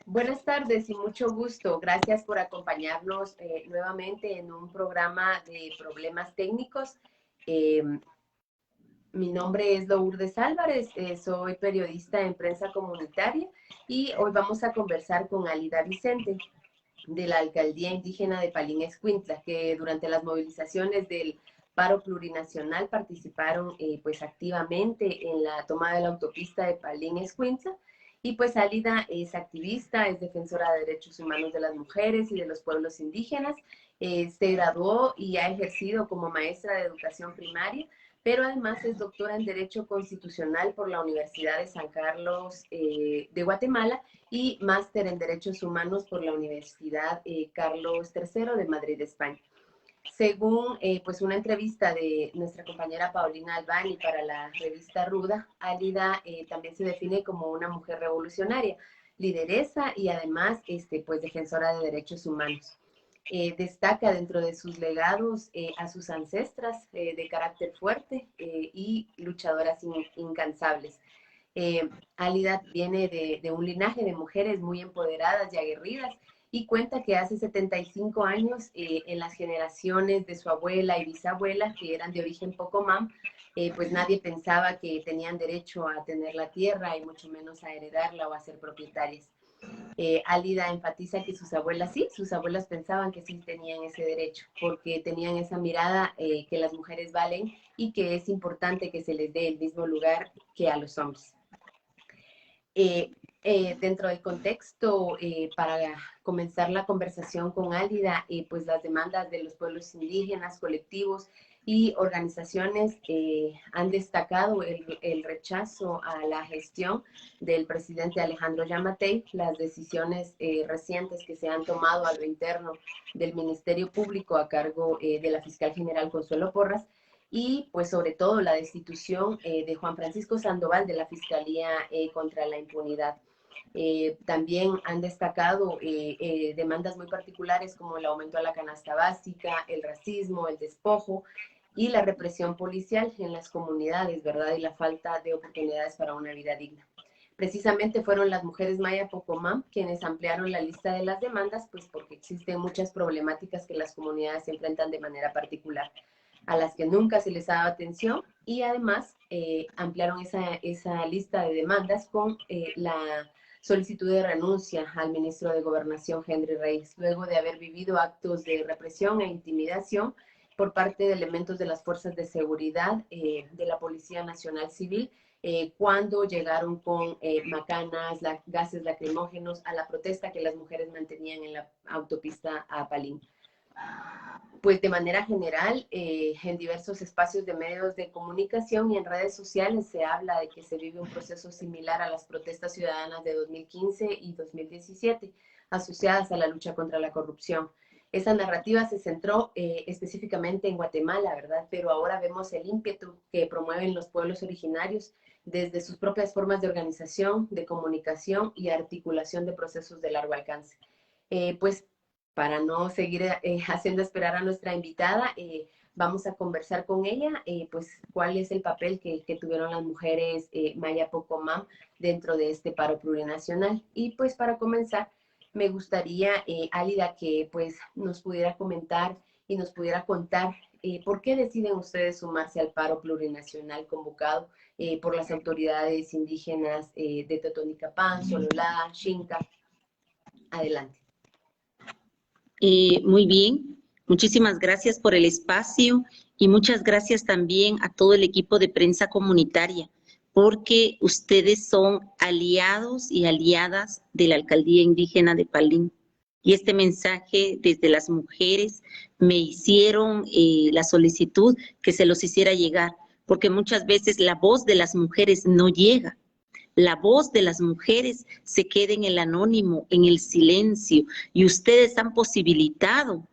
Buenas tardes y mucho gusto. Gracias por acompañarnos nuevamente en un programa de problemas técnicos. Eh, Mi nombre es Lourdes Álvarez, soy periodista en prensa comunitaria y hoy vamos a conversar con Alida Vicente de la Alcaldía Indígena de Palín Escuintla, que durante las movilizaciones del paro plurinacional participaron pues activamente en la toma de la autopista de Palín Escuintla. Y pues Alida es activista, es defensora de derechos humanos de las mujeres y de los pueblos indígenas. Se graduó y ha ejercido como maestra de educación primaria, pero además es doctora en Derecho Constitucional por la Universidad de San Carlos de Guatemala y máster en Derechos Humanos por la Universidad Carlos III de Madrid, España. Según pues una entrevista de nuestra compañera Paulina Albani para la revista Ruda, Alida también se define como una mujer revolucionaria, lideresa y además pues defensora de derechos humanos. Destaca dentro de sus legados a sus ancestras de carácter fuerte y luchadoras incansables. Alida viene de un linaje de mujeres muy empoderadas y aguerridas y cuenta que hace 75 años en las generaciones de su abuela y bisabuela, que eran de origen pocomam, pues nadie pensaba que tenían derecho a tener la tierra y mucho menos a heredarla o a ser propietarias. Alida enfatiza que sus abuelas sí, sus abuelas pensaban que sí tenían ese derecho, porque tenían esa mirada que las mujeres valen y que es importante que se les dé el mismo lugar que a los hombres. Dentro del contexto, para comenzar la conversación con Alida, pues las demandas de los pueblos indígenas, colectivos y organizaciones han destacado el rechazo a la gestión del presidente Alejandro Yamatei, las decisiones recientes que se han tomado a lo interno del Ministerio Público a cargo de la fiscal general Consuelo Porras, y pues sobre todo la destitución de Juan Francisco Sandoval de la Fiscalía contra la Impunidad. También han destacado demandas muy particulares como el aumento a la canasta básica, el racismo, el despojo y la represión policial en las comunidades, ¿verdad? Y la falta de oportunidades para una vida digna. Precisamente fueron las mujeres Maya Pocomam quienes ampliaron la lista de las demandas, pues porque existen muchas problemáticas que las comunidades se enfrentan de manera particular, a las que nunca se les ha dado atención, y además ampliaron esa lista de demandas con la solicitud de renuncia al ministro de Gobernación, Henry Reyes, luego de haber vivido actos de represión e intimidación por parte de elementos de las fuerzas de seguridad de la Policía Nacional Civil, cuando llegaron con macanas, gases lacrimógenos a la protesta que las mujeres mantenían en la autopista a Palín. Pues de manera general, en diversos espacios de medios de comunicación y en redes sociales se habla de que se vive un proceso similar a las protestas ciudadanas de 2015 y 2017, asociadas a la lucha contra la corrupción. Esa narrativa se centró específicamente en Guatemala, ¿verdad? Pero ahora vemos el ímpetu que promueven los pueblos originarios desde sus propias formas de organización, de comunicación y articulación de procesos de largo alcance. Pues para no seguir haciendo esperar a nuestra invitada, vamos a conversar con ella, pues cuál es el papel que tuvieron las mujeres Maya Pocomam dentro de este paro plurinacional. Y pues para comenzar, me gustaría, Alida, que pues nos pudiera comentar y nos pudiera contar por qué deciden ustedes sumarse al paro plurinacional convocado por las autoridades indígenas de Totonicapán, Sololá, Xinca. Adelante. Muy bien, muchísimas gracias por el espacio y muchas gracias también a todo el equipo de prensa comunitaria, porque ustedes son aliados y aliadas de la Alcaldía Indígena de Palín. Y este mensaje desde las mujeres me hicieron la solicitud que se los hiciera llegar, porque muchas veces la voz de las mujeres no llega. La voz de las mujeres se queda en el anónimo, en el silencio, y ustedes han posibilitado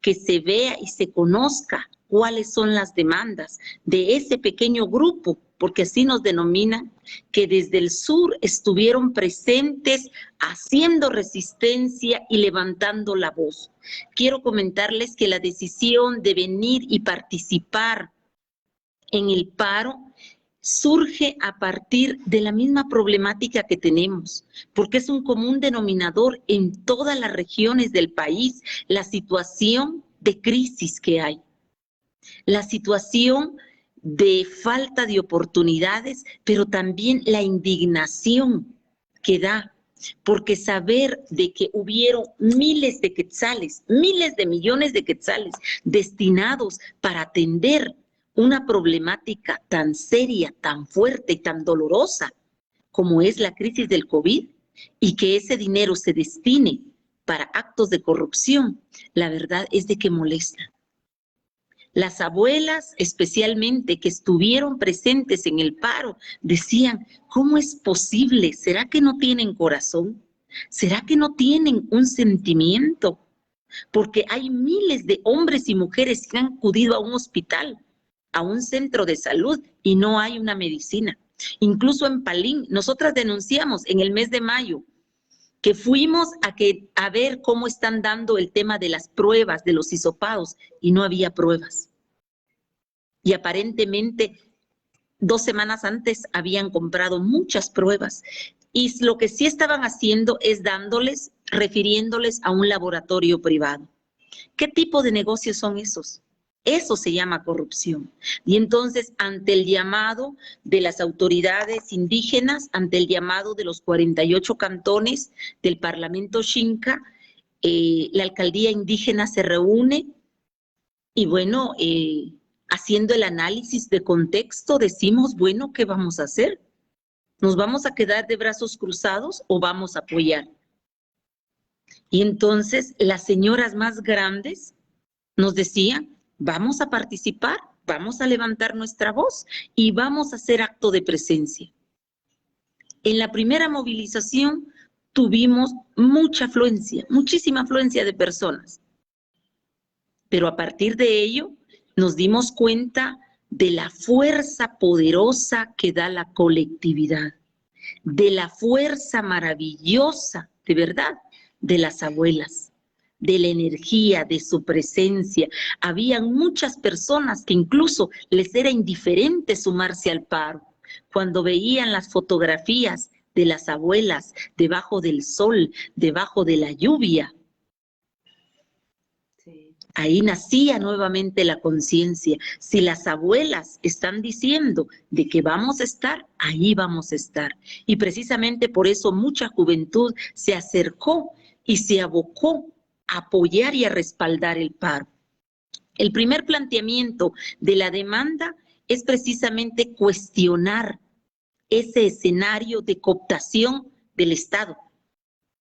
que se vea y se conozca cuáles son las demandas de ese pequeño grupo, porque así nos denominan, que desde el sur estuvieron presentes haciendo resistencia y levantando la voz. Quiero comentarles que la decisión de venir y participar en el paro surge a partir de la misma problemática que tenemos, porque es un común denominador en todas las regiones del país, la situación de crisis que hay, la situación de falta de oportunidades, pero también la indignación que da, porque saber de que hubieron miles de quetzales, miles de millones de quetzales destinados para atender una problemática tan seria, tan fuerte y tan dolorosa como es la crisis del COVID, y que ese dinero se destine para actos de corrupción, la verdad es de que molesta. Las abuelas, especialmente, que estuvieron presentes en el paro, decían, ¿cómo es posible? ¿Será que no tienen corazón? ¿Será que no tienen un sentimiento? Porque hay miles de hombres y mujeres que han acudido a un hospital, a un centro de salud, y no hay una medicina. Incluso en Palín, nosotras denunciamos en el mes de mayo que fuimos a ver cómo están dando el tema de las pruebas, de los hisopados, y no había pruebas. Y aparentemente 2 semanas antes habían comprado muchas pruebas. Y lo que sí estaban haciendo es refiriéndoles a un laboratorio privado. ¿Qué tipo de negocios son esos? Eso se llama corrupción. Y entonces, ante el llamado de las autoridades indígenas, ante el llamado de los 48 cantones del Parlamento Xinca, la alcaldía indígena se reúne y bueno, haciendo el análisis de contexto, decimos, bueno, ¿qué vamos a hacer? ¿Nos vamos a quedar de brazos cruzados o vamos a apoyar? Y entonces las señoras más grandes nos decían, vamos a participar, vamos a levantar nuestra voz y vamos a hacer acto de presencia. En la primera movilización tuvimos mucha afluencia, muchísima afluencia de personas. Pero a partir de ello nos dimos cuenta de la fuerza poderosa que da la colectividad, de la fuerza maravillosa, de verdad, de las abuelas, de la energía, de su presencia. Habían muchas personas que incluso les era indiferente sumarse al paro. Cuando veían las fotografías de las abuelas debajo del sol, debajo de la lluvia, ahí nacía nuevamente la conciencia. Si las abuelas están diciendo de que vamos a estar, ahí vamos a estar. Y precisamente por eso mucha juventud se acercó y se abocó a apoyar y a respaldar el paro. El primer planteamiento de la demanda es precisamente cuestionar ese escenario de cooptación del Estado,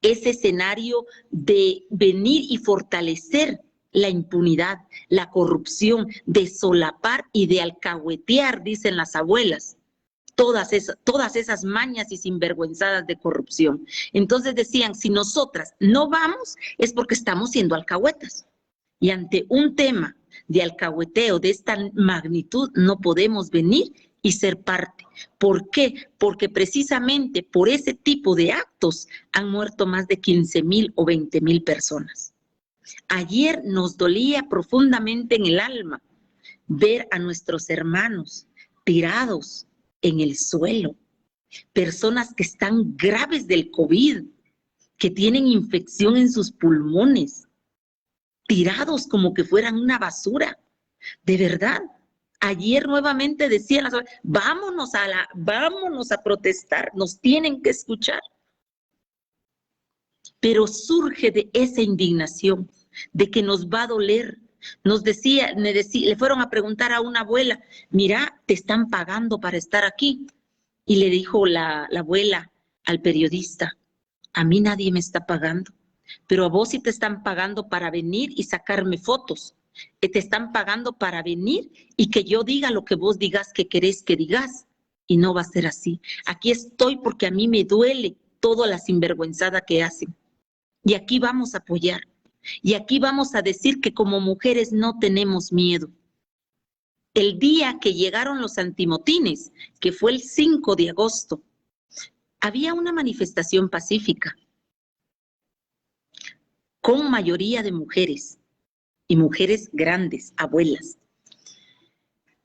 ese escenario de venir y fortalecer la impunidad, la corrupción, de solapar y de alcahuetear, dicen las abuelas, todas esas mañas y sinvergüenzadas de corrupción. Entonces decían, si nosotras no vamos, es porque estamos siendo alcahuetas. Y ante un tema de alcahueteo de esta magnitud, no podemos venir y ser parte. ¿Por qué? Porque precisamente por ese tipo de actos han muerto más de 15,000 o 20,000 personas. Ayer nos dolía profundamente en el alma ver a nuestros hermanos tirados en el suelo, personas que están graves del COVID, que tienen infección en sus pulmones, tirados como que fueran una basura. De verdad, ayer nuevamente decían, vámonos a protestar, nos tienen que escuchar. Pero surge de esa indignación, de que nos va a doler. Le fueron a preguntar a una abuela, mira, te están pagando para estar aquí. Y le dijo la abuela al periodista, a mí nadie me está pagando, pero a vos sí te están pagando para venir y sacarme fotos. Te están pagando para venir y que yo diga lo que vos digas que querés que digas. Y no va a ser así. Aquí estoy porque a mí me duele toda la sinvergüenzada que hacen. Y aquí vamos a apoyar. Y aquí vamos a decir que como mujeres no tenemos miedo. El día que llegaron los antimotines, que fue el 5 de agosto, había una manifestación pacífica con mayoría de mujeres y mujeres grandes, abuelas.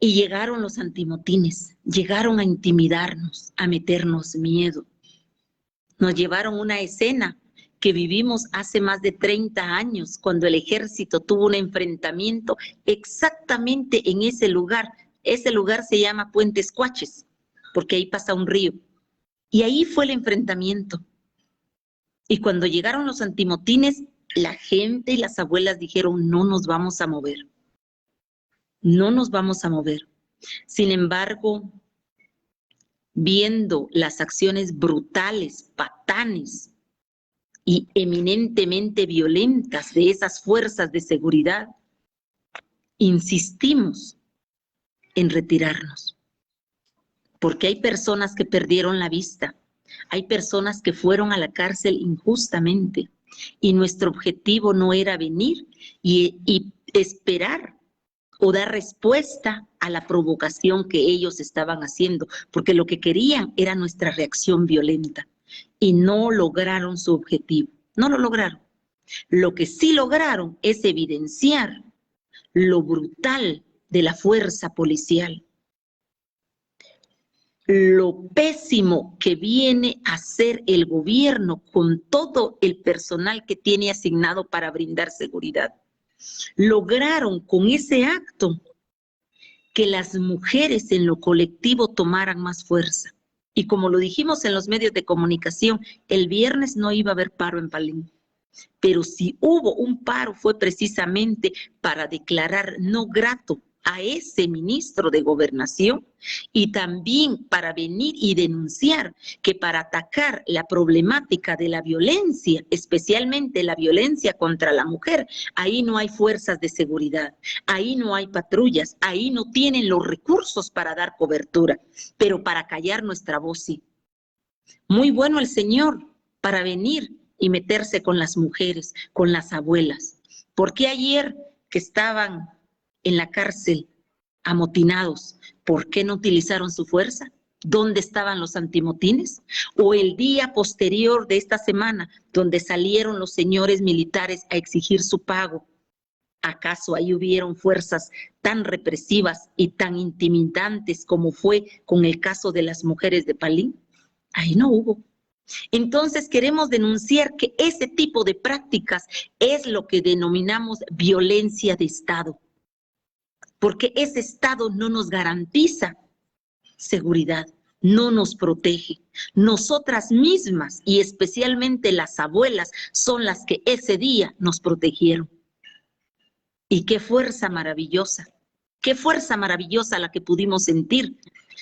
Y llegaron los antimotines, llegaron a intimidarnos, a meternos miedo. Nos llevaron una escena que vivimos hace más de 30 años, cuando el ejército tuvo un enfrentamiento exactamente en ese lugar. Ese lugar se llama Puentes Cuaches, porque ahí pasa un río. Y ahí fue el enfrentamiento. Y cuando llegaron los antimotines, la gente y las abuelas dijeron, no nos vamos a mover. No nos vamos a mover. Sin embargo, viendo las acciones brutales, patanes y eminentemente violentas de esas fuerzas de seguridad, insistimos en retirarnos. Porque hay personas que perdieron la vista, hay personas que fueron a la cárcel injustamente, y nuestro objetivo no era venir y esperar o dar respuesta a la provocación que ellos estaban haciendo, porque lo que querían era nuestra reacción violenta, y no lograron su objetivo, no lo lograron. Lo que sí lograron es evidenciar lo brutal de la fuerza policial, lo pésimo que viene a hacer el gobierno con todo el personal que tiene asignado para brindar seguridad. Lograron con ese acto que las mujeres en lo colectivo tomaran más fuerza. Y como lo dijimos en los medios de comunicación, el viernes no iba a haber paro en Palín. Pero si hubo un paro fue precisamente para declarar no grato a ese ministro de Gobernación, y también para venir y denunciar que para atacar la problemática de la violencia, especialmente la violencia contra la mujer, ahí no hay fuerzas de seguridad, ahí no hay patrullas, ahí no tienen los recursos para dar cobertura, pero para callar nuestra voz sí. Muy bueno el señor para venir y meterse con las mujeres, con las abuelas. ¿Por qué ayer que estaban en la cárcel amotinados, por qué no utilizaron su fuerza? ¿Dónde estaban los antimotines? O el día posterior de esta semana, donde salieron los señores militares a exigir su pago, ¿acaso ahí hubieron fuerzas tan represivas y tan intimidantes como fue con el caso de las mujeres de Palín? Ahí no hubo. Entonces queremos denunciar que ese tipo de prácticas es lo que denominamos violencia de Estado, porque ese Estado no nos garantiza seguridad, no nos protege. Nosotras mismas y especialmente las abuelas son las que ese día nos protegieron. Y qué fuerza maravillosa la que pudimos sentir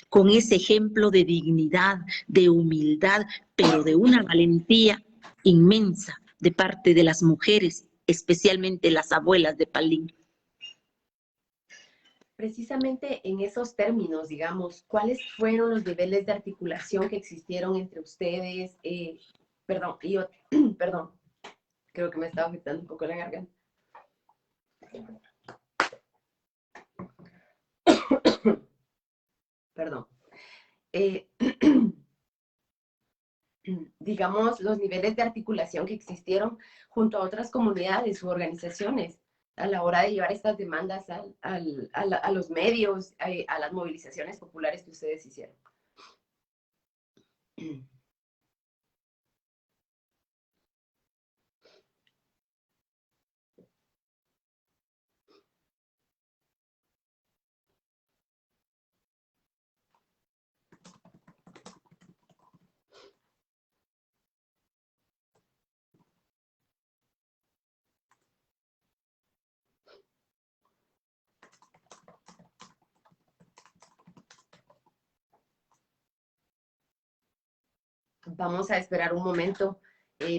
con ese ejemplo de dignidad, de humildad, pero de una valentía inmensa de parte de las mujeres, especialmente las abuelas de Palín. Precisamente en esos términos, digamos, ¿cuáles fueron los niveles de articulación que existieron entre ustedes? Perdón, creo que me estaba afectando un poco la garganta. Perdón. Digamos, los niveles de articulación que existieron junto a otras comunidades u organizaciones a la hora de llevar estas demandas a los medios, a las movilizaciones populares que ustedes hicieron. Vamos a esperar un momento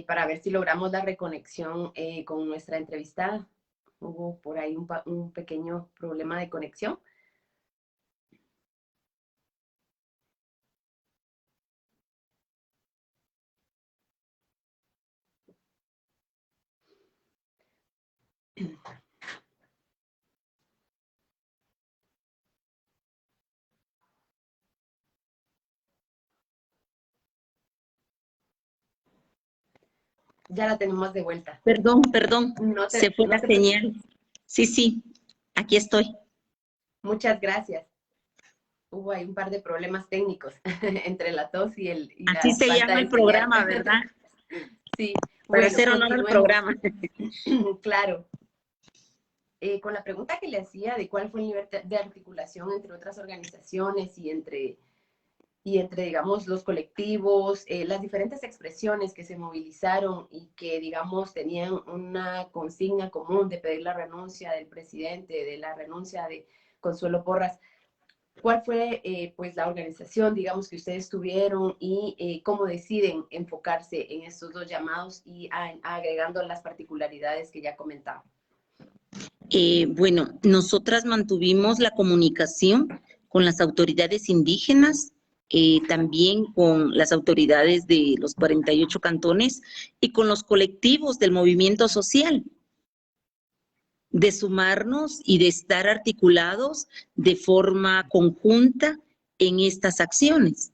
para ver si logramos la reconexión con nuestra entrevistada. Hubo por ahí un pequeño problema de conexión. Ya la tenemos de vuelta. Perdón, No se fue no la señal. Sí, aquí estoy. Muchas gracias. Hubo ahí un par de problemas técnicos entre la tos y Así la se falta llama el de señal. programa, ¿verdad? Sí, Para bueno, hacer honor al continuemos. programa. Claro. Con la pregunta que le hacía de cuál fue el nivel de articulación entre otras organizaciones y entre, digamos, los colectivos, las diferentes expresiones que se movilizaron y que, digamos, tenían una consigna común de pedir la renuncia del presidente, de la renuncia de Consuelo Porras. ¿Cuál fue, pues, la organización, digamos, que ustedes tuvieron y cómo deciden enfocarse en estos dos llamados y agregando las particularidades que ya comentaba? Bueno, nosotras mantuvimos la comunicación con las autoridades indígenas, también con las autoridades de los 48 cantones y con los colectivos del movimiento social, de sumarnos y de estar articulados de forma conjunta en estas acciones.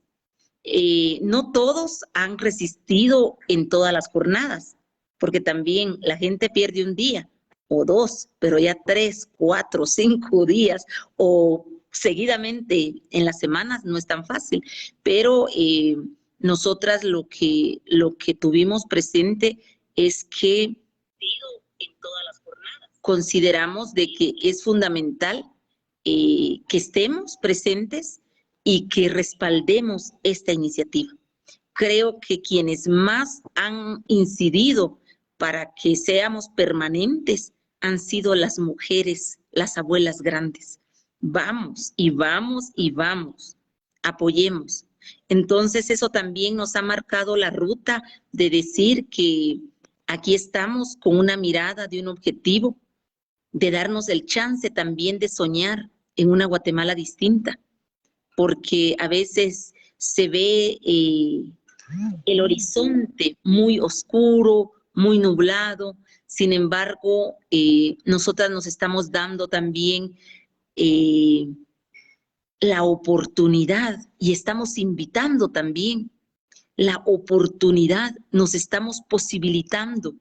No todos han resistido en todas las jornadas, porque también la gente pierde un día o dos, pero ya 3, 4, 5 días o seguidamente en las semanas no es tan fácil. Pero nosotras lo que tuvimos presente es que en todas las jornadas consideramos de que es fundamental que estemos presentes y que respaldemos esta iniciativa. Creo que quienes más han incidido para que seamos permanentes han sido las mujeres, las abuelas grandes. Vamos y vamos y vamos, apoyemos. Entonces eso también nos ha marcado la ruta de decir que aquí estamos con una mirada de un objetivo, de darnos el chance también de soñar en una Guatemala distinta, porque a veces se ve el horizonte muy oscuro, muy nublado. Sin embargo, nosotras nos estamos dando también eh, la oportunidad y estamos invitando también la oportunidad, nos estamos posibilitando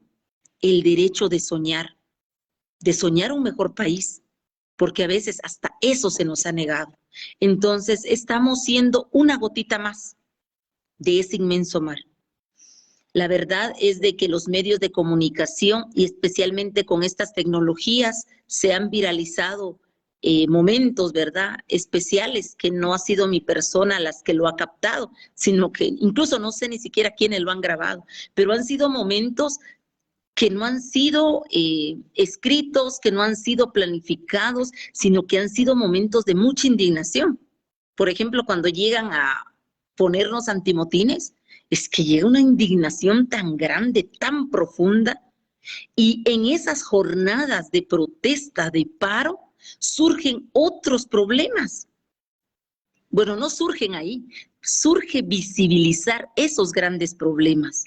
el derecho de soñar un mejor país, porque a veces hasta eso se nos ha negado. Entonces, estamos siendo una gotita más de ese inmenso mar. La verdad es de que los medios de comunicación y especialmente con estas tecnologías se han viralizado momentos, ¿verdad? Especiales que no ha sido mi persona las que lo ha captado, sino que incluso no sé ni siquiera quiénes lo han grabado, pero han sido momentos que no han sido escritos, que no han sido planificados, sino que han sido momentos de mucha indignación. Por ejemplo, cuando llegan a ponernos antimotines, es que llega una indignación tan grande, tan profunda, y en esas jornadas de protesta, de paro, surgen otros problemas. Bueno, no surgen ahí, surge visibilizar esos grandes problemas.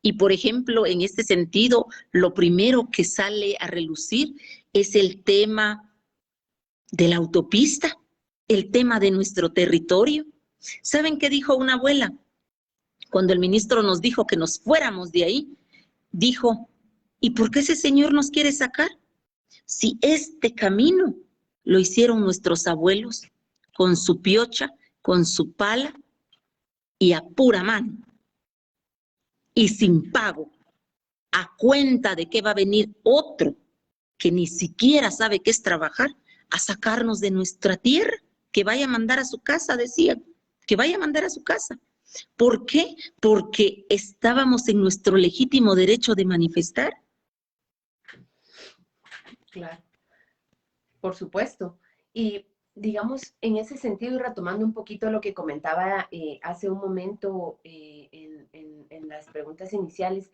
Y, por ejemplo, en este sentido, lo primero que sale a relucir es el tema de la autopista, el tema de nuestro territorio. ¿Saben qué dijo una abuela? Cuando el ministro nos dijo que nos fuéramos de ahí, dijo, ¿y por qué ese señor nos quiere sacar? Si este camino lo hicieron nuestros abuelos con su piocha, con su pala y a pura mano y sin pago, a cuenta de que va a venir otro que ni siquiera sabe qué es trabajar, a sacarnos de nuestra tierra, que vaya a mandar a su casa, decían, que vaya a mandar a su casa. ¿Por qué? Porque estábamos en nuestro legítimo derecho de manifestar. Claro, por supuesto. Y digamos, en ese sentido, y retomando un poquito lo que comentaba hace un momento en las preguntas iniciales,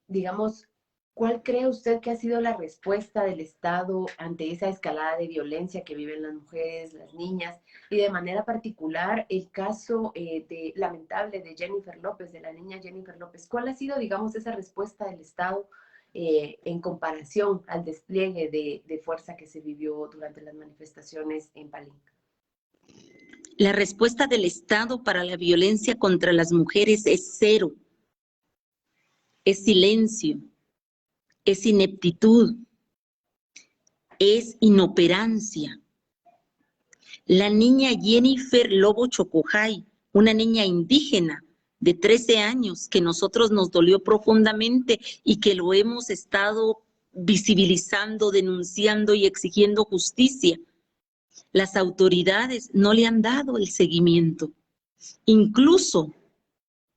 digamos, ¿cuál cree usted que ha sido la respuesta del Estado ante esa escalada de violencia que viven las mujeres, las niñas, y de manera particular el caso lamentable de Jennifer López, de la niña Jennifer López? ¿Cuál ha sido, digamos, esa respuesta del Estado en comparación al despliegue de fuerza que se vivió durante las manifestaciones en Palenque? La respuesta del Estado para la violencia contra las mujeres es cero, es silencio, es ineptitud, es inoperancia. La niña Jennifer Lobo Chocojay, una niña indígena de 13 años que nosotros nos dolió profundamente y que lo hemos estado visibilizando, denunciando y exigiendo justicia. Las autoridades no le han dado el seguimiento. Incluso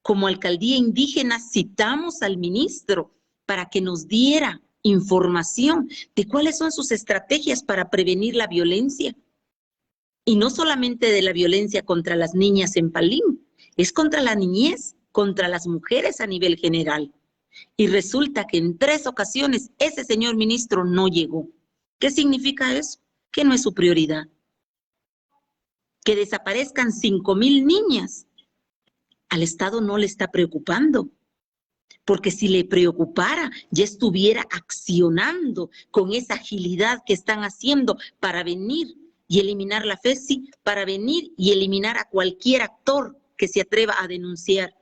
como alcaldía indígena citamos al ministro para que nos diera información de cuáles son sus estrategias para prevenir la violencia. Y no solamente de la violencia contra las niñas en Palín, es contra la niñez, contra las mujeres a nivel general. Y resulta que en 3 ocasiones ese señor ministro no llegó. ¿Qué significa eso? Que no es su prioridad. Que desaparezcan 5,000 niñas. Al Estado no le está preocupando. Porque si le preocupara, ya estuviera accionando con esa agilidad que están haciendo para venir y eliminar la FESI, para venir y eliminar a cualquier actor que se atreva a denunciar.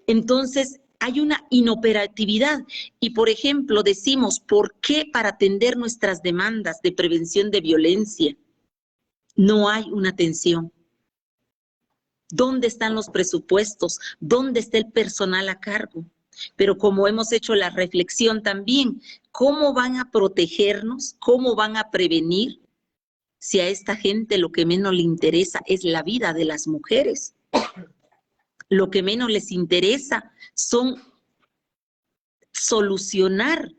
Entonces, hay una inoperatividad y, por ejemplo, decimos, ¿por qué para atender nuestras demandas de prevención de violencia no hay una atención? ¿Dónde están los presupuestos? ¿Dónde está el personal a cargo? Pero como hemos hecho la reflexión también, ¿cómo van a protegernos? ¿Cómo van a prevenir? Si a esta gente lo que menos le interesa es la vida de las mujeres. Lo que menos les interesa son solucionar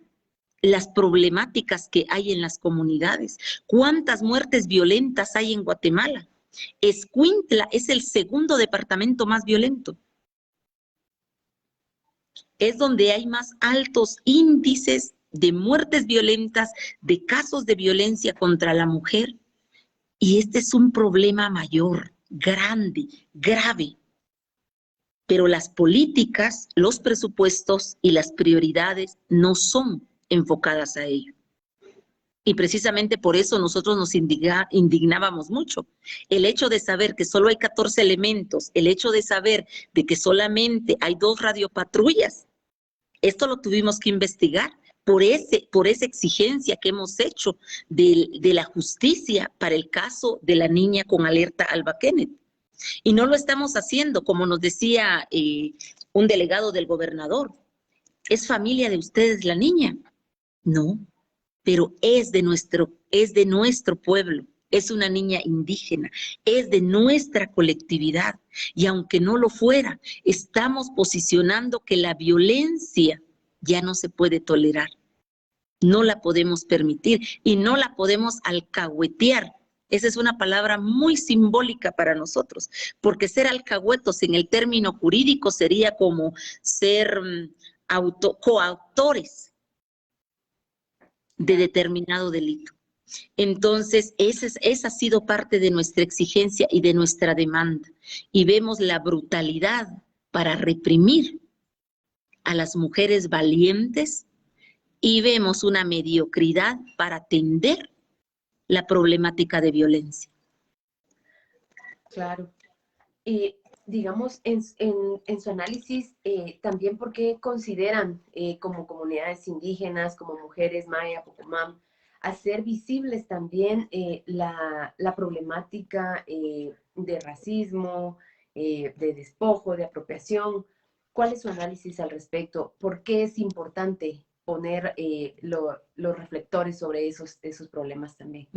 las problemáticas que hay en las comunidades. ¿Cuántas muertes violentas hay en Guatemala? Escuintla es el 2º departamento más violento. Es donde hay más altos índices de muertes violentas, de casos de violencia contra la mujer. Y este es un problema mayor, grande, grave. Pero las políticas, los presupuestos y las prioridades no son enfocadas a ello. Y precisamente por eso nosotros nos indignábamos mucho. El hecho de saber que solo hay 14 elementos, el hecho de saber de que solamente hay 2 radiopatrullas, esto lo tuvimos que investigar por esa exigencia que hemos hecho de la justicia para el caso de la niña con alerta Alba Kenneth. Y no lo estamos haciendo, como nos decía un delegado del gobernador. ¿Es familia de ustedes la niña? No, pero es de nuestro pueblo. Es una niña indígena, es de nuestra colectividad. Y aunque no lo fuera, estamos posicionando que la violencia ya no se puede tolerar. No la podemos permitir y no la podemos alcahuetear. Esa es una palabra muy simbólica para nosotros, porque ser alcahuetos en el término jurídico sería como ser coautores de determinado delito. Entonces, esa ha sido parte de nuestra exigencia y de nuestra demanda. Y vemos la brutalidad para reprimir a las mujeres valientes y vemos una mediocridad para atender la problemática de violencia. Claro. Y digamos, en su análisis, también por qué consideran como comunidades indígenas, como mujeres maya, pocomam, hacer visibles también la problemática de racismo, de despojo, de apropiación. ¿Cuál es su análisis al respecto? ¿Por qué es importante poner los reflectores sobre esos problemas también?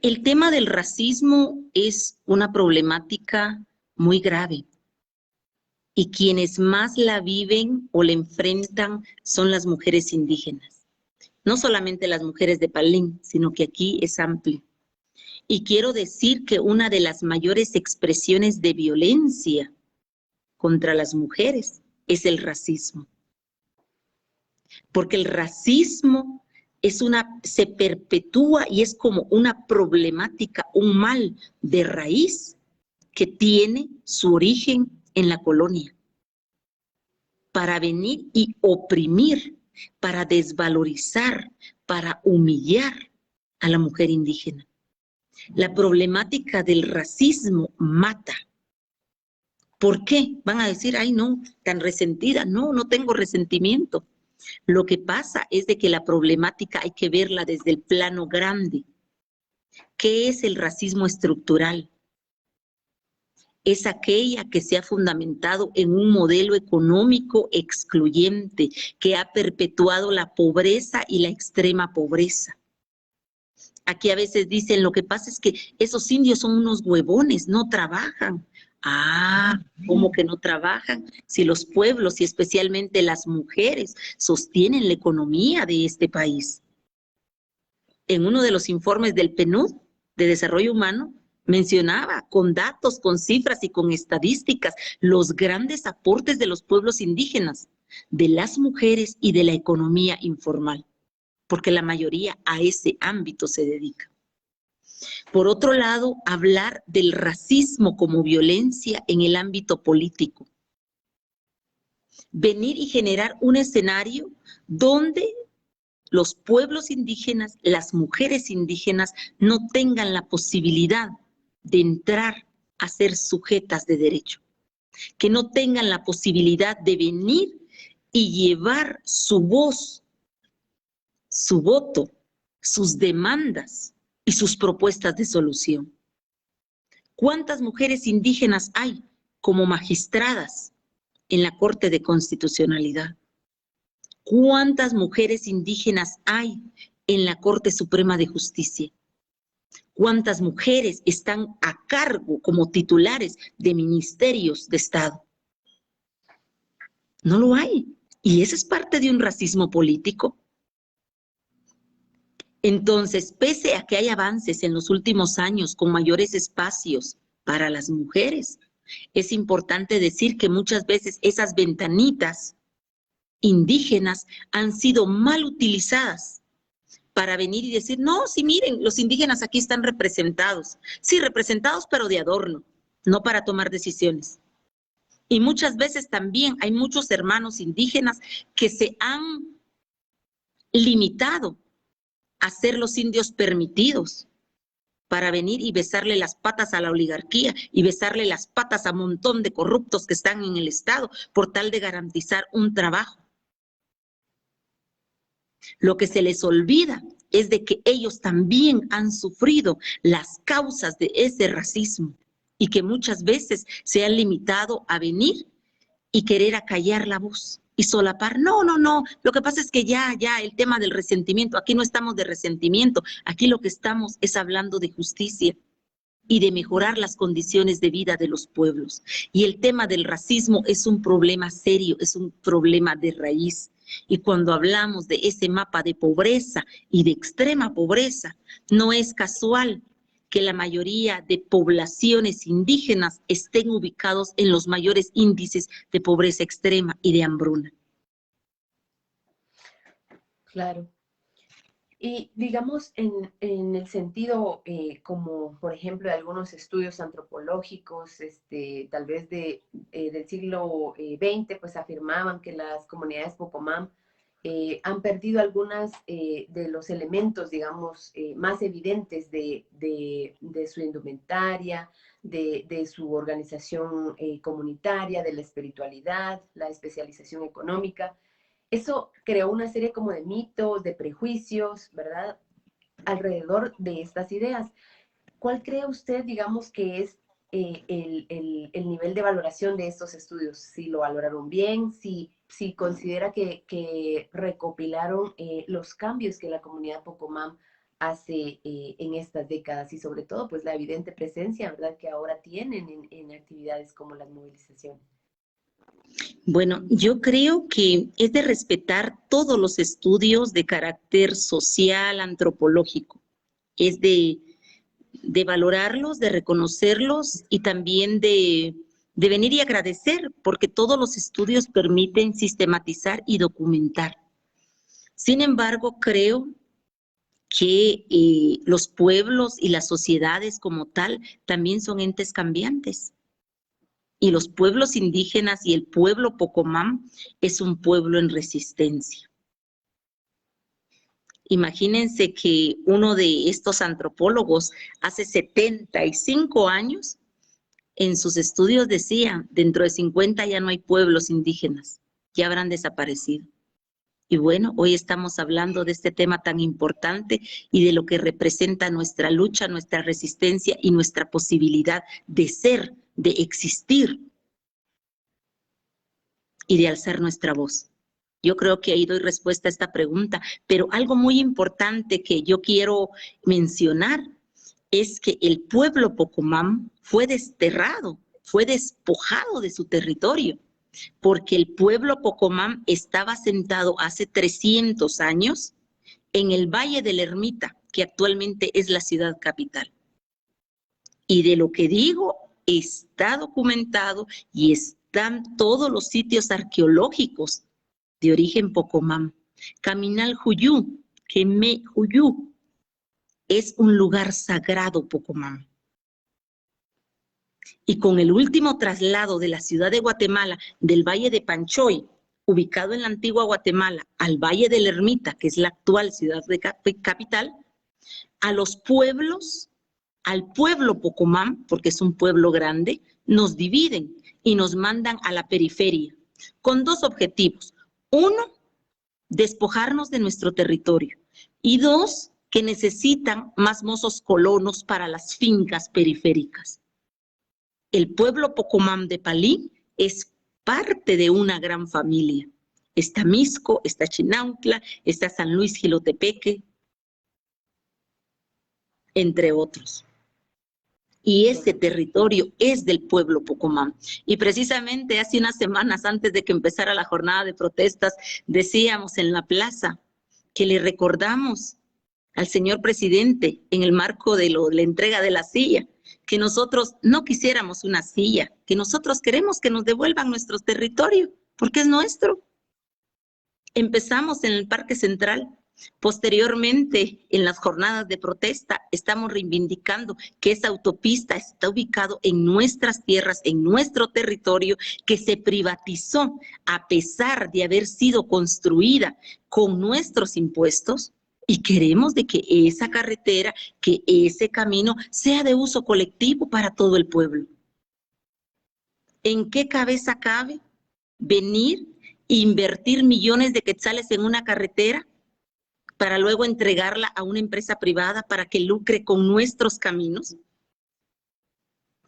El tema del racismo es una problemática muy grave y quienes más la viven o la enfrentan son las mujeres indígenas. No solamente las mujeres de Palín, sino que aquí es amplio. Y quiero decir que una de las mayores expresiones de violencia contra las mujeres es el racismo. Porque el racismo se perpetúa y es como una problemática, un mal de raíz que tiene su origen en la colonia. Para venir y oprimir, para desvalorizar, para humillar a la mujer indígena. La problemática del racismo mata. ¿Por qué? Van a decir, ay no, tan resentida. No, no tengo resentimiento. Lo que pasa es de que la problemática hay que verla desde el plano grande. ¿Qué es el racismo estructural? Es aquella que se ha fundamentado en un modelo económico excluyente, que ha perpetuado la pobreza y la extrema pobreza. Aquí a veces dicen, lo que pasa es que esos indios son unos huevones, no trabajan. Ah, ¿cómo que no trabajan? Si los pueblos y especialmente las mujeres sostienen la economía de este país. En uno de los informes del PNUD de Desarrollo Humano, mencionaba con datos, con cifras y con estadísticas los grandes aportes de los pueblos indígenas, de las mujeres y de la economía informal, porque la mayoría a ese ámbito se dedica. Por otro lado, hablar del racismo como violencia en el ámbito político. Venir y generar un escenario donde los pueblos indígenas, las mujeres indígenas no tengan la posibilidad de entrar a ser sujetas de derecho, que no tengan la posibilidad de venir y llevar su voz, su voto, sus demandas y sus propuestas de solución. ¿Cuántas mujeres indígenas hay como magistradas en la Corte de Constitucionalidad? ¿Cuántas mujeres indígenas hay en la Corte Suprema de Justicia? ¿Cuántas mujeres están a cargo como titulares de ministerios de Estado? No lo hay. Y ese es parte de un racismo político. Entonces, pese a que hay avances en los últimos años con mayores espacios para las mujeres, es importante decir que muchas veces esas ventanitas indígenas han sido mal utilizadas para venir y decir, no, sí, miren, los indígenas aquí están representados. Sí, representados, pero de adorno, no para tomar decisiones. Y muchas veces también hay muchos hermanos indígenas que se han limitado a ser los indios permitidos para venir y besarle las patas a la oligarquía y besarle las patas a un montón de corruptos que están en el Estado por tal de garantizar un trabajo. Lo que se les olvida es de que ellos también han sufrido las causas de ese racismo y que muchas veces se han limitado a venir y querer acallar la voz y solapar. No, no, no, lo que pasa es que ya, el tema del resentimiento, aquí no estamos de resentimiento, aquí lo que estamos es hablando de justicia y de mejorar las condiciones de vida de los pueblos. Y el tema del racismo es un problema serio, es un problema de raíz. Y cuando hablamos de ese mapa de pobreza y de extrema pobreza, no es casual que la mayoría de poblaciones indígenas estén ubicados en los mayores índices de pobreza extrema y de hambruna. Claro. Y digamos, en el sentido, como por ejemplo de algunos estudios antropológicos, tal vez del siglo XX, pues afirmaban que las comunidades Pocomam han perdido algunas de los elementos, digamos, más evidentes de su indumentaria, de su organización comunitaria, de la espiritualidad, la especialización económica. Eso creó una serie como de mitos, de prejuicios, ¿verdad?, alrededor de estas ideas. ¿Cuál cree usted, digamos, que es el nivel de valoración de estos estudios? ¿Si lo valoraron bien? ¿Si considera que recopilaron los cambios que la comunidad Pocomam hace en estas décadas y sobre todo, pues, la evidente presencia, ¿verdad?, que ahora tienen en actividades como las movilizaciones? Bueno, yo creo que es de respetar todos los estudios de carácter social, antropológico. Es de valorarlos, de reconocerlos y también de venir y agradecer, porque todos los estudios permiten sistematizar y documentar. Sin embargo, creo que los pueblos y las sociedades como tal también son entes cambiantes. Y los pueblos indígenas y el pueblo Pocomam es un pueblo en resistencia. Imagínense que uno de estos antropólogos hace 75 años en sus estudios decía, dentro de 50 ya no hay pueblos indígenas, ya habrán desaparecido. Y bueno, hoy estamos hablando de este tema tan importante y de lo que representa nuestra lucha, nuestra resistencia y nuestra posibilidad de ser, de existir y de alzar nuestra voz. Yo creo que ahí doy respuesta a esta pregunta, pero algo muy importante que yo quiero mencionar es que el pueblo Pocomam fue desterrado, fue despojado de su territorio, porque el pueblo Pocomam estaba asentado hace 300 años en el Valle de la Ermita, que actualmente es la ciudad capital. Y de lo que digo, está documentado y están todos los sitios arqueológicos de origen Pocomam. Caminal Juyú, Quemé Juyú, es un lugar sagrado Pocomam. Y con el último traslado de la ciudad de Guatemala, del Valle de Panchoy, ubicado en la antigua Guatemala, al Valle de la Ermita, que es la actual ciudad capital, a los pueblos, al pueblo Pocomam, porque es un pueblo grande, nos dividen y nos mandan a la periferia, con dos objetivos. Uno, despojarnos de nuestro territorio. Y dos, que necesitan más mozos colonos para las fincas periféricas. El pueblo Pocomam de Palín es parte de una gran familia. Está Misco, está Chinautla, está San Luis Jilotepeque, entre otros. Y ese territorio es del pueblo Pocomam. Y precisamente hace unas semanas antes de que empezara la jornada de protestas, decíamos en la plaza que le recordamos al señor presidente en el marco de la entrega de la silla, que nosotros no quisiéramos una silla, que nosotros queremos que nos devuelvan nuestro territorio, porque es nuestro. Empezamos en el Parque Central. Posteriormente, en las jornadas de protesta, estamos reivindicando que esa autopista está ubicada en nuestras tierras, en nuestro territorio, que se privatizó a pesar de haber sido construida con nuestros impuestos, y queremos de que esa carretera, que ese camino sea de uso colectivo para todo el pueblo. ¿En qué cabeza cabe venir e invertir millones de quetzales en una carretera para luego entregarla a una empresa privada para que lucre con nuestros caminos?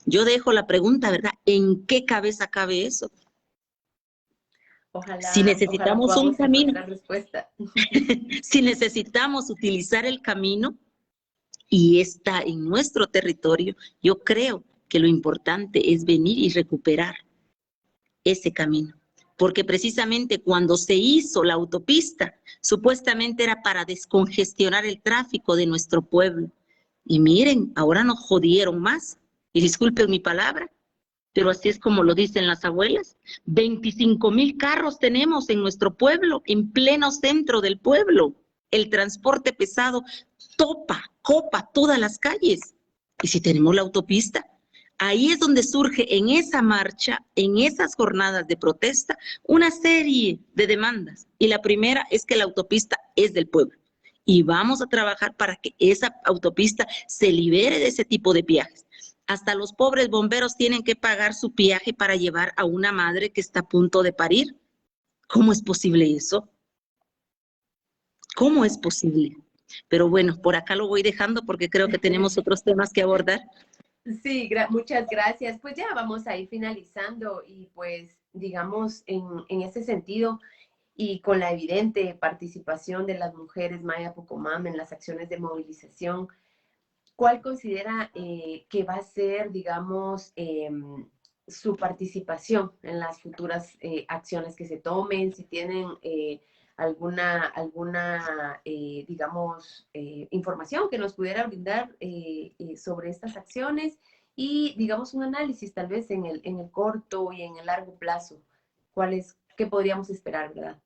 Yo dejo la pregunta, ¿verdad? ¿En qué cabeza cabe eso? Si necesitamos un camino, respuesta. si necesitamos utilizar el camino y está en nuestro territorio, yo creo que lo importante es venir y recuperar ese camino. Porque precisamente cuando se hizo la autopista, supuestamente era para descongestionar el tráfico de nuestro pueblo. Y miren, ahora nos jodieron más. Y disculpen mi palabra, pero así es como lo dicen las abuelas. 25,000 carros tenemos en nuestro pueblo, en pleno centro del pueblo. El transporte pesado copa todas las calles. Y si tenemos la autopista, ahí es donde surge en esa marcha, en esas jornadas de protesta, una serie de demandas. Y la primera es que la autopista es del pueblo. Y vamos a trabajar para que esa autopista se libere de ese tipo de viajes. Hasta los pobres bomberos tienen que pagar su viaje para llevar a una madre que está a punto de parir. ¿Cómo es posible eso? ¿Cómo es posible? Pero bueno, por acá lo voy dejando porque creo que tenemos otros temas que abordar. Sí, muchas gracias. Pues ya vamos a ir finalizando y pues digamos en ese sentido y con la evidente participación de las mujeres Maya Pocomam en las acciones de movilización, ¿cuál considera que va a ser, digamos, su participación en las futuras acciones que se tomen? Si tienen alguna digamos, información que nos pudiera brindar sobre estas acciones y, digamos, un análisis tal vez en el corto y en el largo plazo. ¿Qué podríamos esperar, verdad?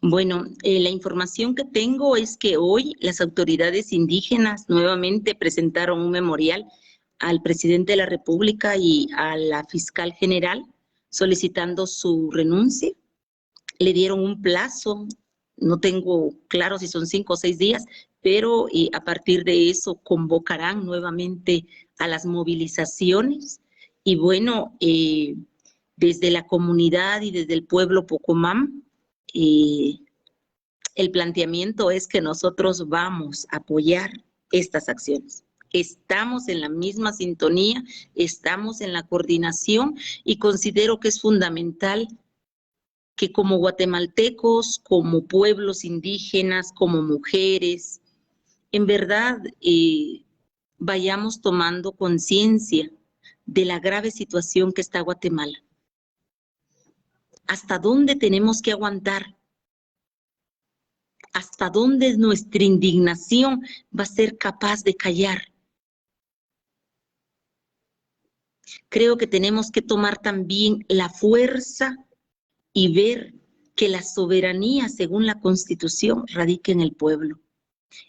Bueno, la información que tengo es que hoy las autoridades indígenas nuevamente presentaron un memorial al presidente de la República y a la fiscal general solicitando su renuncia. Le dieron un plazo, no tengo claro si son 5 o 6 días, pero a partir de eso convocarán nuevamente a las movilizaciones. Y bueno, desde la comunidad y desde el pueblo Pocomam, el planteamiento es que nosotros vamos a apoyar estas acciones. Estamos en la misma sintonía, estamos en la coordinación y considero que es fundamental que como guatemaltecos, como pueblos indígenas, como mujeres, en verdad vayamos tomando conciencia de la grave situación que está Guatemala. ¿Hasta dónde tenemos que aguantar? ¿Hasta dónde nuestra indignación va a ser capaz de callar? Creo que tenemos que tomar también la fuerza y ver que la soberanía, según la Constitución, radica en el pueblo.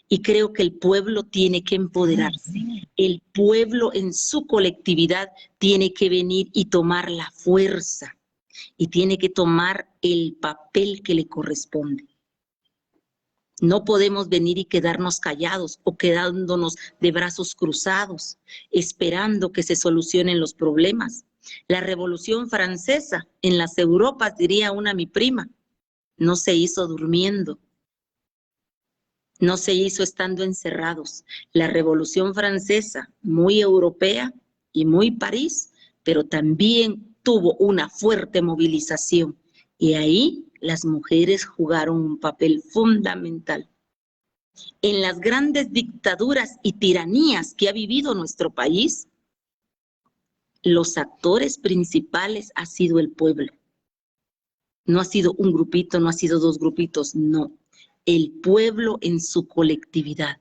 Y creo que el pueblo tiene que empoderarse. El pueblo en su colectividad tiene que venir y tomar la fuerza y tiene que tomar el papel que le corresponde. No podemos venir y quedarnos callados o quedándonos de brazos cruzados, esperando que se solucionen los problemas. La Revolución Francesa en las Europas, diría una mi prima, no se hizo durmiendo, no se hizo estando encerrados. La Revolución Francesa, muy europea y muy París, pero también tuvo una fuerte movilización. Y ahí las mujeres jugaron un papel fundamental. En las grandes dictaduras y tiranías que ha vivido nuestro país, los actores principales ha sido el pueblo. No ha sido un grupito, no ha sido dos grupitos, no. El pueblo en su colectividad.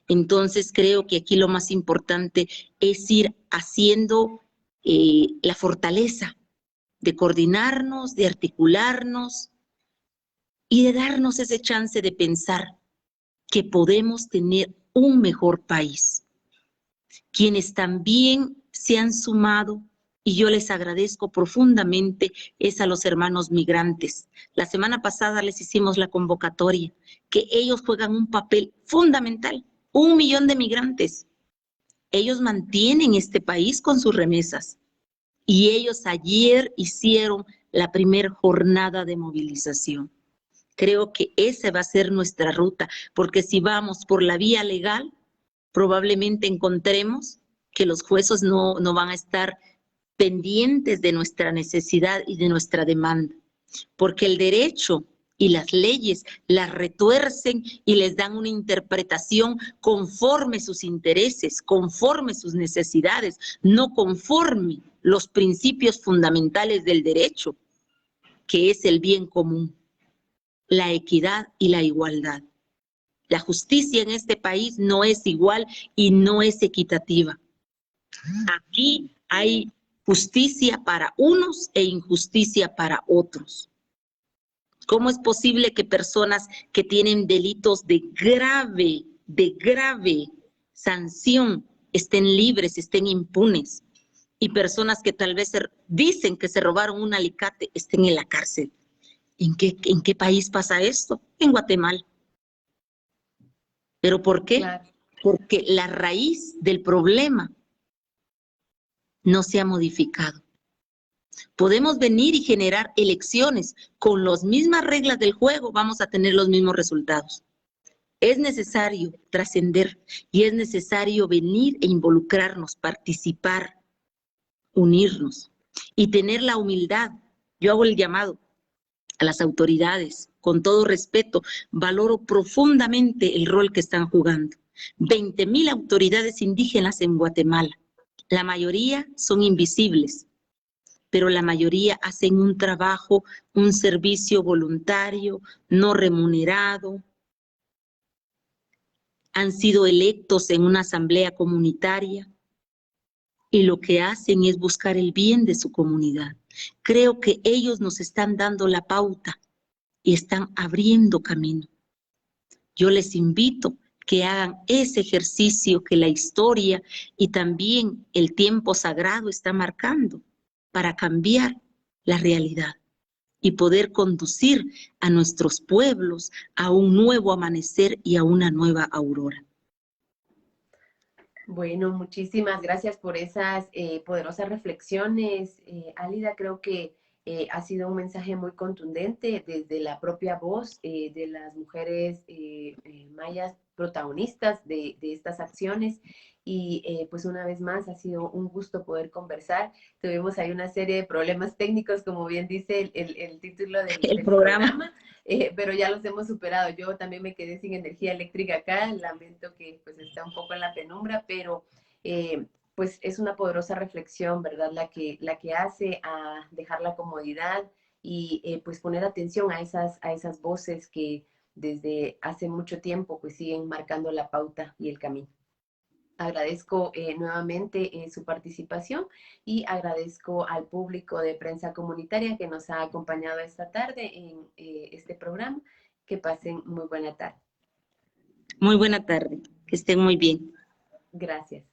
Entonces creo que aquí lo más importante es ir haciendo la fortaleza de coordinarnos, de articularnos y de darnos ese chance de pensar que podemos tener un mejor país. Quienes también se han sumado, y yo les agradezco profundamente, es a los hermanos migrantes. La semana pasada les hicimos la convocatoria, que ellos juegan un papel fundamental. 1 millón de migrantes. Ellos mantienen este país con sus remesas. Y ellos ayer hicieron la primera jornada de movilización. Creo que esa va a ser nuestra ruta, porque si vamos por la vía legal, probablemente encontremos que los jueces no van a estar pendientes de nuestra necesidad y de nuestra demanda, porque el derecho y las leyes las retuercen y les dan una interpretación conforme sus intereses, conforme sus necesidades, no conforme los principios fundamentales del derecho, que es el bien común, la equidad y la igualdad. La justicia en este país no es igual y no es equitativa. Aquí hay justicia para unos e injusticia para otros. ¿Cómo es posible que personas que tienen delitos de grave sanción estén libres, estén impunes? Y personas que tal vez dicen que se robaron un alicate estén en la cárcel. ¿En qué país pasa esto? En Guatemala. ¿Pero por qué? Claro. Porque la raíz del problema no se ha modificado. Podemos venir y generar elecciones con las mismas reglas del juego, vamos a tener los mismos resultados. Es necesario trascender y es necesario venir e involucrarnos, participar, unirnos y tener la humildad. Yo hago el llamado a las autoridades, con todo respeto, valoro profundamente el rol que están jugando. 20,000 autoridades indígenas en Guatemala. La mayoría son invisibles, pero la mayoría hacen un trabajo, un servicio voluntario, no remunerado. Han sido electos en una asamblea comunitaria y lo que hacen es buscar el bien de su comunidad. Creo que ellos nos están dando la pauta y están abriendo camino. Yo les invito que hagan ese ejercicio que la historia y también el tiempo sagrado está marcando para cambiar la realidad y poder conducir a nuestros pueblos a un nuevo amanecer y a una nueva aurora. Bueno, muchísimas gracias por esas poderosas reflexiones, Álida. Creo que Ha sido un mensaje muy contundente desde la propia voz de las mujeres mayas protagonistas de estas acciones. Y pues una vez más ha sido un gusto poder conversar. Tuvimos ahí una serie de problemas técnicos, como bien dice el título El del programa. programa, pero ya los hemos superado. Yo también me quedé sin energía eléctrica acá, lamento que pues está un poco en la penumbra, pero pues es una poderosa reflexión, ¿verdad? La que hace a dejar la comodidad y pues poner atención a esas voces que desde hace mucho tiempo pues siguen marcando la pauta y el camino. Agradezco nuevamente su participación y agradezco al público de prensa comunitaria que nos ha acompañado esta tarde en este programa. Que pasen muy buena tarde. Muy buena tarde, que estén muy bien. Gracias.